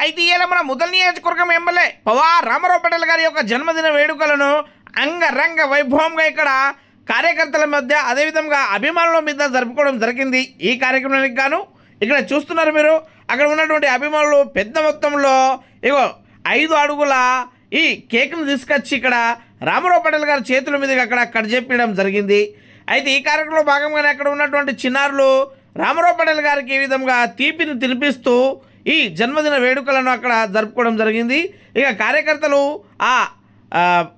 అయితే ఇవాళ మన ముదల్ నియోజకవర్గం ఎమ్మెల్యే పవార్ రామారావు పటేల్ గారి యొక్క జన్మదిన వేడుకలను అంగరంగ వైభవంగా ఇక్కడ కార్యకర్తల మధ్య అదేవిధంగా అభిమానుల మీద జరుపుకోవడం జరిగింది. ఈ కార్యక్రమానికి గాను ఇక్కడ చూస్తున్నారు మీరు, అక్కడ ఉన్నటువంటి అభిమానులు పెద్ద మొత్తంలో 5 అడుగుల ఈ కేక్ను తీసుకొచ్చి ఇక్కడ రామారావు పటేల్ గారి చేతుల మీదుగా అక్కడ కట్ చేపించడం జరిగింది. అయితే ఈ కార్యక్రమంలో భాగంగానే అక్కడ ఉన్నటువంటి చిన్నారులు రామారావు పటేల్ గారికి ఈ విధంగా తీపిని తినిపిస్తూ ఈ జన్మదిన వేడుకలను అక్కడ జరుపుకోవడం జరిగింది. ఇక కార్యకర్తలు ఆ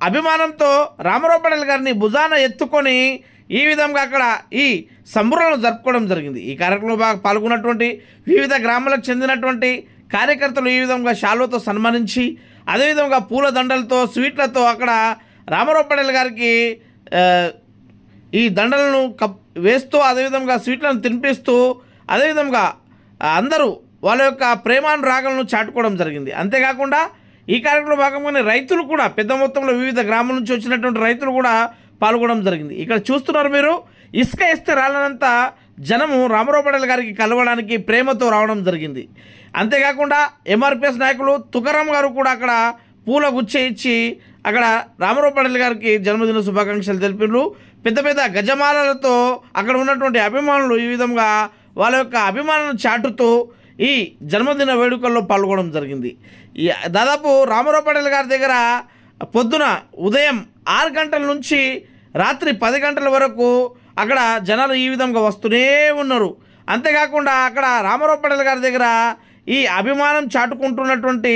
అభిమానంతో రామారావు పటేల్ గారిని భుజాన ఎత్తుకొని ఈ విధంగా అక్కడ ఈ సంబరాలను జరుపుకోవడం జరిగింది. ఈ కార్యక్రమంలో పాల్గొన్నటువంటి వివిధ గ్రామాలకు చెందినటువంటి కార్యకర్తలు ఈ విధంగా షాల్వతో సన్మానించి అదేవిధంగా పూల దండలతో స్వీట్లతో అక్కడ రామారావు పటేల్ గారికి ఈ దండలను వేస్తూ అదేవిధంగా స్వీట్లను తినిపిస్తూ అదేవిధంగా అందరూ వాళ్ళ యొక్క ప్రేమానురాగాలను చాటుకోవడం జరిగింది. అంతేకాకుండా ఈ కార్యక్రమంలో భాగంగానే రైతులు కూడా పెద్ద మొత్తంలో వివిధ గ్రామాల నుంచి వచ్చినటువంటి రైతులు కూడా పాల్గొనడం జరిగింది. ఇక్కడ చూస్తున్నారు మీరు, ఇసుక ఇస్తే రాలనంత జనము రామారావు పటేల్ గారికి కలవడానికి ప్రేమతో రావడం జరిగింది. అంతేకాకుండా ఎంఆర్పిఎస్ నాయకులు తుకారాం గారు కూడా అక్కడ పూల గుచ్చ ఇచ్చి అక్కడ రామారావు పటేల్ గారికి జన్మదిన శుభాకాంక్షలు తెలిపినారు. పెద్ద పెద్ద గజమాలలతో అక్కడ ఉన్నటువంటి అభిమానులు ఈ విధంగా వాళ్ళ యొక్క అభిమానాలను చాటుతూ ఈ జన్మదిన వేడుకల్లో పాల్గొనడం జరిగింది. దాదాపు రామారావు పటేల్ గారి దగ్గర పొద్దున ఉదయం 6 గంటల నుంచి రాత్రి 10 గంటల వరకు అక్కడ జనాలు ఈ విధంగా వస్తూనే ఉన్నారు. అంతేకాకుండా అక్కడ రామారావు పటేల్ గారి దగ్గర ఈ అభిమానం చాటుకుంటున్నటువంటి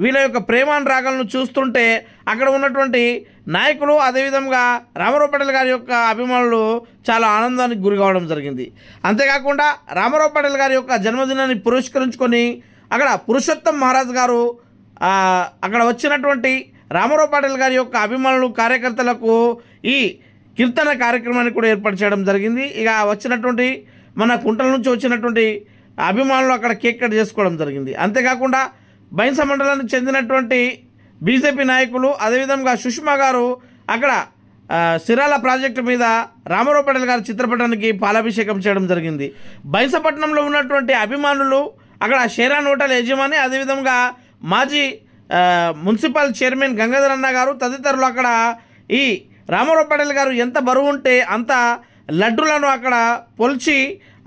వీళ్ళ యొక్క ప్రేమానురాగాలను చూస్తుంటే అక్కడ ఉన్నటువంటి నాయకులు అదేవిధంగా రామారావు పటేల్ గారి యొక్క అభిమానులు చాలా ఆనందానికి గురి కావడం జరిగింది. అంతేకాకుండా రామారావు పటేల్ గారి యొక్క జన్మదినాన్ని పురస్కరించుకొని అక్కడ పురుషోత్తం మహారాజ్ గారు అక్కడ వచ్చినటువంటి రామారావు పటేల్ గారి యొక్క అభిమానులు కార్యకర్తలకు ఈ కీర్తన కార్యక్రమాన్ని కూడా ఏర్పాటు చేయడం జరిగింది. ఇక వచ్చినటువంటి మన కుంటల నుంచి వచ్చినటువంటి అభిమానులు అక్కడ కేక్ కట్ చేసుకోవడం జరిగింది. అంతేకాకుండా బైన్స మండలానికి చెందినటువంటి బీజేపీ నాయకులు అదేవిధంగా సుష్మా గారు అక్కడ సిరాల ప్రాజెక్టు మీద రామారావు పటేల్ గారి చిత్రపటానికి పాలాభిషేకం చేయడం జరిగింది. బైన్సపట్నంలో ఉన్నటువంటి అభిమానులు అక్కడ షేరాన్ హోటల్ యజమాని అదేవిధంగా మాజీ మున్సిపల్ చైర్మన్ గంగాధర్ అన్న గారు తదితరులు అక్కడ ఈ రామారావు పటేల్ గారు ఎంత బరువు ఉంటే అంత లడ్డులను అక్కడ పొల్చి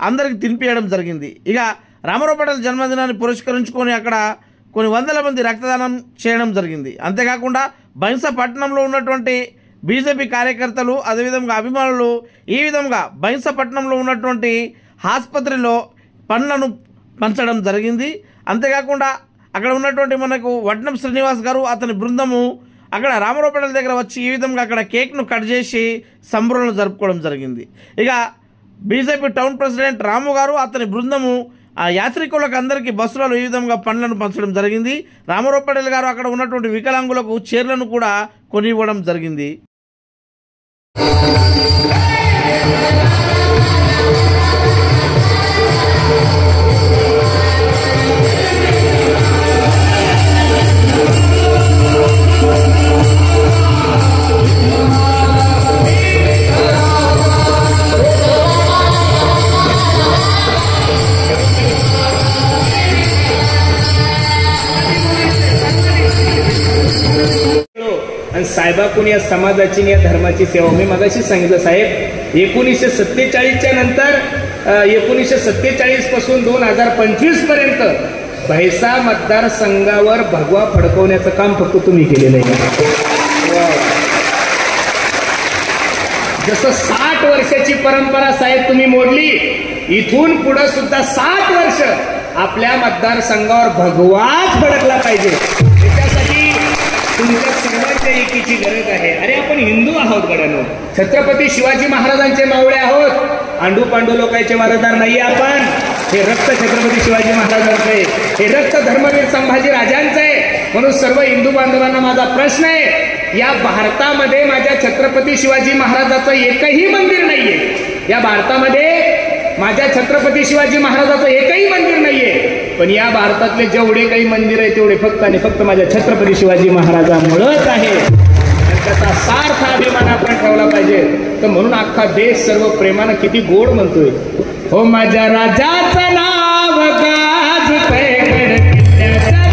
అందరికి తినిపించడం జరిగింది. ఇక రామారావు పటేల్ జన్మదినాన్ని పురస్కరించుకొని అక్కడ కొన్ని వందల మంది రక్తదానం చేయడం జరిగింది. అంతేకాకుండా బైన్సపట్నంలో ఉన్నటువంటి బీజేపీ కార్యకర్తలు అదేవిధంగా అభిమానులు ఈ విధంగా బైన్సపట్నంలో ఉన్నటువంటి ఆసుపత్రిలో పండ్లను పంచడం జరిగింది. అంతేకాకుండా అక్కడ ఉన్నటువంటి మనకు వడ్నం శ్రీనివాస్ గారు అతని బృందము అక్కడ రామారావు పటేల్ దగ్గర వచ్చి ఈ విధంగా అక్కడ కేక్ను కట్ చేసి సంబరాలను జరుపుకోవడం జరిగింది. ఇక బీజేపీ టౌన్ ప్రెసిడెంట్ రాము గారు అతని బృందము ఆ యాత్రికులకు అందరికీ బస్సులలో ఈ విధంగా పండ్లను పంచడం జరిగింది. రామారావు పటేల్ గారు అక్కడ ఉన్నటువంటి వికలాంగులకు చీరలను కూడా కొనివ్వడం జరిగింది. साहेबाकून या समाजाची या धर्माची सेवा मी मगाशी सांगितलं साहेब 1947च्या नंतर 1947 पासून 2025 पर्यंत भैसा मतदारसंघावर भगवा फडकवण्याचं काम फक्त तुम्ही केलेलं आहे. जसं 60 वर्षाची परंपरा साहेब तुम्ही मोडली, इथून पुढे सुद्धा 60 वर्ष आपल्या मतदारसंघावर भगवाच फडकला पाहिजे. त्याच्यासाठी तुमच्या सर्वांच्या एकीची गरज आहे. अरे आपण हिंदू आहोत गडानो, छत्रपती शिवाजी महाराजांचे मावळे आहोत, आंडू पांडू लोकांचे वारसदार नाही आपण. हे रक्त छत्रपती शिवाजी महाराजांचं आहे, हे रक्त धर्मवीर संभाजी राजांचं आहे. म्हणून सर्व हिंदू बांधवांना माझा प्रश्न आहे, या भारतामध्ये माझ्या छत्रपती शिवाजी महाराजाचं एकही मंदिर नाहीये. या भारतामध्ये माझ्या छत्रपती शिवाजी महाराजाचं एकही मंदिर नाहीये, पण या भारतातले जेवढे काही मंदिर आहे तेवढे फक्त आणि फक्त माझ्या छत्रपती शिवाजी महाराजांमुळेच आहे. त्याचा सार्थ अभिमान आपण ठेवला पाहिजे. तर म्हणून अख्खा देश सर्व प्रेमानं किती गोड म्हणतोय, हो माझ्या राजाचं नाव गाजतंय गड किल्ल्याचं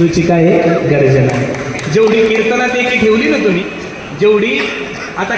सिद्धूची काय आहे गर्जना आहे. जेवढी कीर्तनात एकी ठेवली ना तुम्ही, जेवढी आता